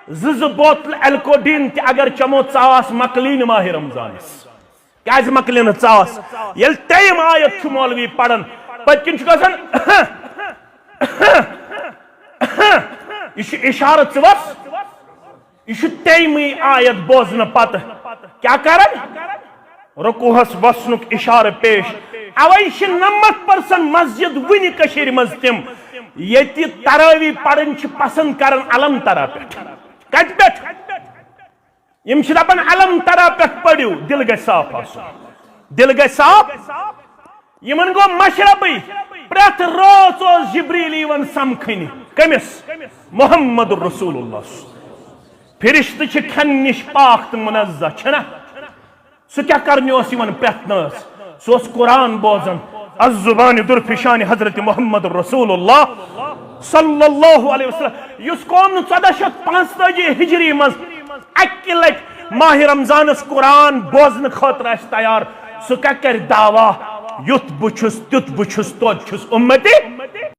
زٕ بوتل ایلکوڈین تہ اگر چمو ژاس مکلین ماہ رمضانس کیاز مکلین ژاس یل تیم آیت چھ مولوی پڑھن پتکن چھ گژھان یہ اشارت ثوس یہ تیمی آیت بوزن پتہ کیا کرن رکوہس وسنک اشارہ پیش اوے 90% مسجد ونہ کشیر مز تم یتی تراوی پڑھن چھ پسند کرن علم ترا پہ کت پہ یم چھ دپان علم ترا پہ پڑھو دل گژھِ صاف آسن دل گژھِ صاف یمن گو مشربی پرت روز اوس جبریل یوان سمکھنی کمس محمد رسول اللہ فرشتہ چھ کھن نش پاک تو منزہ چھنا سہ کیا کرنی اوس یوان پرتنس سہ اوس قرآن بوزن الزبان درفشان حضرت محمد رسول اللہ صلی اللہ علیہ وسلم اس قوم 1445 ہجری مز اکہ لٹ ماہ رمضانس قرآن بوزن خاطر اس تیار سہ کیا کر دعویٰ یت بچھس تیت بچھس توت چھس امتی